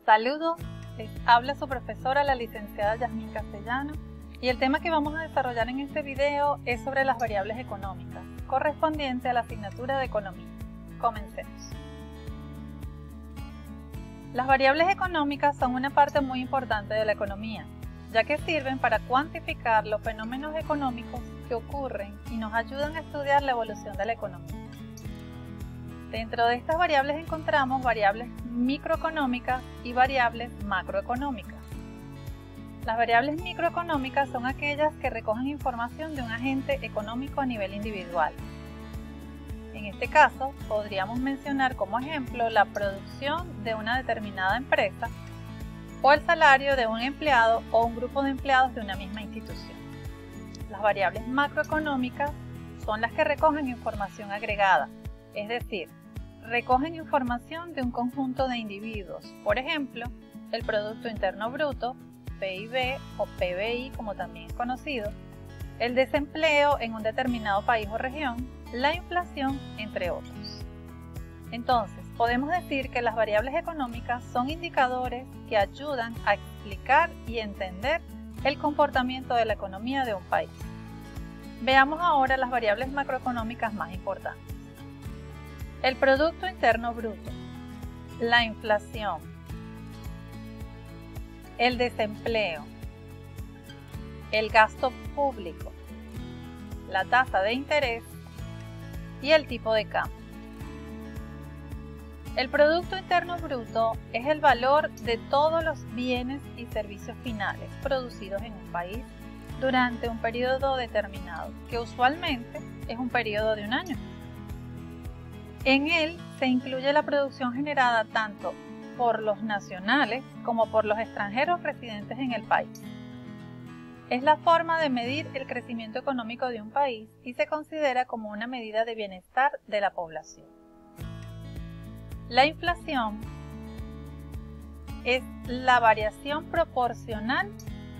Saludos, les habla su profesora, la licenciada Yasmín Castellano, y el tema que vamos a desarrollar en este video es sobre las variables económicas, correspondiente a la asignatura de Economía. Comencemos. Las variables económicas son una parte muy importante de la economía, ya que sirven para cuantificar los fenómenos económicos que ocurren y nos ayudan a estudiar la evolución de la economía. Dentro de estas variables encontramos variables microeconómicas y variables macroeconómicas. Las variables microeconómicas son aquellas que recogen información de un agente económico a nivel individual. En este caso, podríamos mencionar como ejemplo la producción de una determinada empresa o el salario de un empleado o un grupo de empleados de una misma institución. Las variables macroeconómicas son las que recogen información agregada, es decir, recogen información de un conjunto de individuos, por ejemplo, el Producto Interno Bruto, PIB o PBI como también es conocido, el desempleo en un determinado país o región, la inflación, entre otros. Entonces, podemos decir que las variables económicas son indicadores que ayudan a explicar y entender el comportamiento de la economía de un país. Veamos ahora las variables macroeconómicas más importantes. El Producto Interno Bruto, la inflación, el desempleo, el gasto público, la tasa de interés y el tipo de cambio. El Producto Interno Bruto es el valor de todos los bienes y servicios finales producidos en un país durante un periodo determinado, que usualmente es un periodo de un año. En él se incluye la producción generada tanto por los nacionales como por los extranjeros residentes en el país. Es la forma de medir el crecimiento económico de un país y se considera como una medida de bienestar de la población. La inflación es la variación proporcional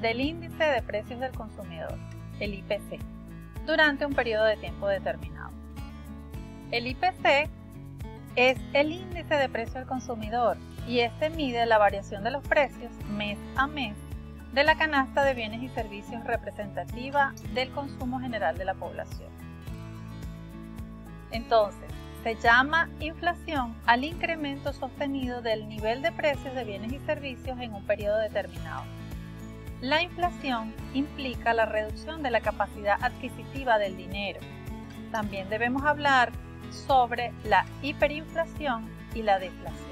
del índice de precios del consumidor, el IPC, durante un periodo de tiempo determinado. El IPC es el índice de precio del consumidor y este mide la variación de los precios mes a mes de la canasta de bienes y servicios representativa del consumo general de la población. Entonces, se llama inflación al incremento sostenido del nivel de precios de bienes y servicios en un periodo determinado. La inflación implica la reducción de la capacidad adquisitiva del dinero. También debemos hablar sobre la hiperinflación y la deflación.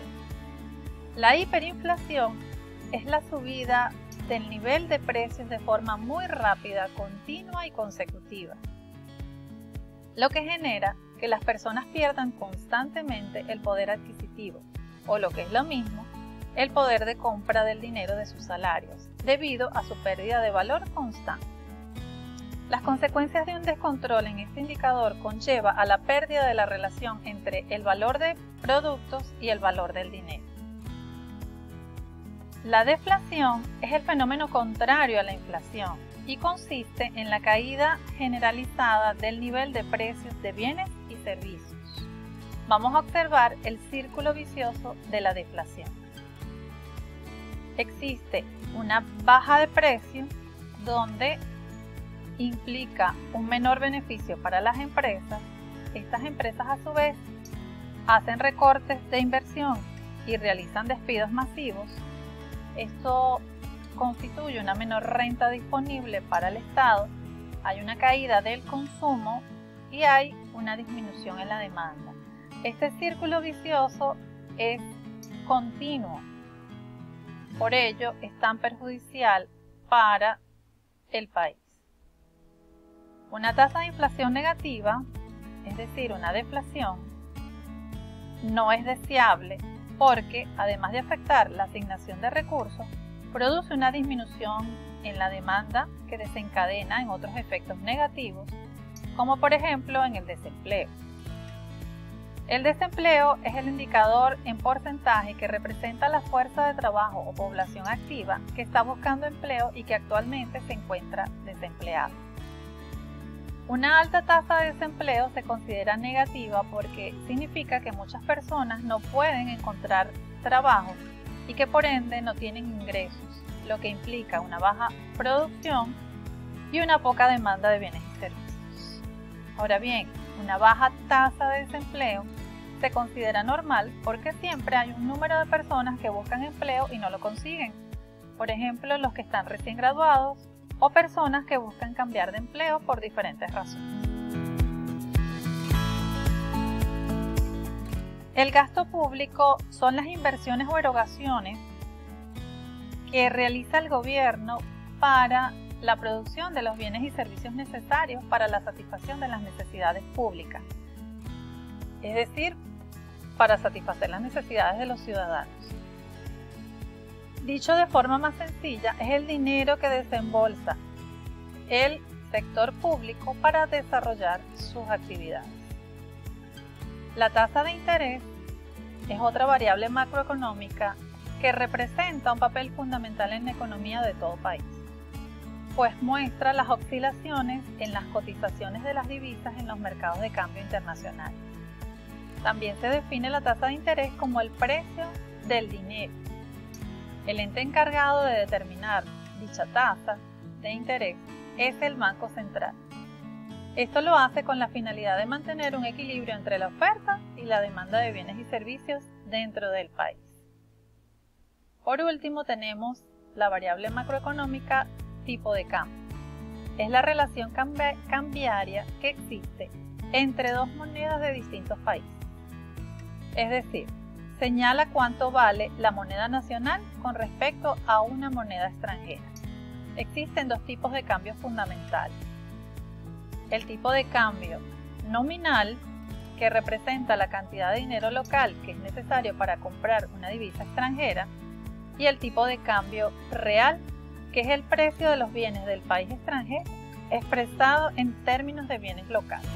La hiperinflación es la subida del nivel de precios de forma muy rápida, continua y consecutiva, lo que genera que las personas pierdan constantemente el poder adquisitivo, o lo que es lo mismo, el poder de compra del dinero de sus salarios, debido a su pérdida de valor constante. Las consecuencias de un descontrol en este indicador conlleva a la pérdida de la relación entre el valor de productos y el valor del dinero. La deflación es el fenómeno contrario a la inflación y consiste en la caída generalizada del nivel de precios de bienes y servicios. Vamos a observar el círculo vicioso de la deflación. Existe una baja de precio donde implica un menor beneficio para las empresas. Estas empresas a su vez hacen recortes de inversión y realizan despidos masivos. Esto constituye una menor renta disponible para el Estado, hay una caída del consumo y hay una disminución en la demanda. Este círculo vicioso es continuo, por ello es tan perjudicial para el país. Una tasa de inflación negativa, es decir, una deflación, no es deseable porque, además de afectar la asignación de recursos, produce una disminución en la demanda que desencadena en otros efectos negativos, como por ejemplo en el desempleo. El desempleo es el indicador en porcentaje que representa la fuerza de trabajo o población activa que está buscando empleo y que actualmente se encuentra desempleada. Una alta tasa de desempleo se considera negativa porque significa que muchas personas no pueden encontrar trabajo y que por ende no tienen ingresos, lo que implica una baja producción y una poca demanda de bienes y servicios. Ahora bien, una baja tasa de desempleo se considera normal porque siempre hay un número de personas que buscan empleo y no lo consiguen. Por ejemplo, los que están recién graduados o personas que buscan cambiar de empleo por diferentes razones. El gasto público son las inversiones o erogaciones que realiza el gobierno para la producción de los bienes y servicios necesarios para la satisfacción de las necesidades públicas, es decir, para satisfacer las necesidades de los ciudadanos. Dicho de forma más sencilla, es el dinero que desembolsa el sector público para desarrollar sus actividades. La tasa de interés es otra variable macroeconómica que representa un papel fundamental en la economía de todo país, pues muestra las oscilaciones en las cotizaciones de las divisas en los mercados de cambio internacional. También se define la tasa de interés como el precio del dinero. El ente encargado de determinar dicha tasa de interés es el Banco Central. Esto lo hace con la finalidad de mantener un equilibrio entre la oferta y la demanda de bienes y servicios dentro del país. Por último, tenemos la variable macroeconómica tipo de cambio. Es la relación cambiaria que existe entre dos monedas de distintos países. Es decir, señala cuánto vale la moneda nacional con respecto a una moneda extranjera. Existen dos tipos de cambios fundamentales. El tipo de cambio nominal, que representa la cantidad de dinero local que es necesario para comprar una divisa extranjera, y el tipo de cambio real, que es el precio de los bienes del país extranjero expresado en términos de bienes locales.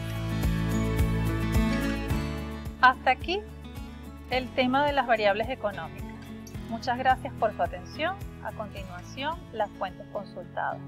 Hasta aquí el tema de las variables económicas. Muchas gracias por su atención. A continuación, las fuentes consultadas.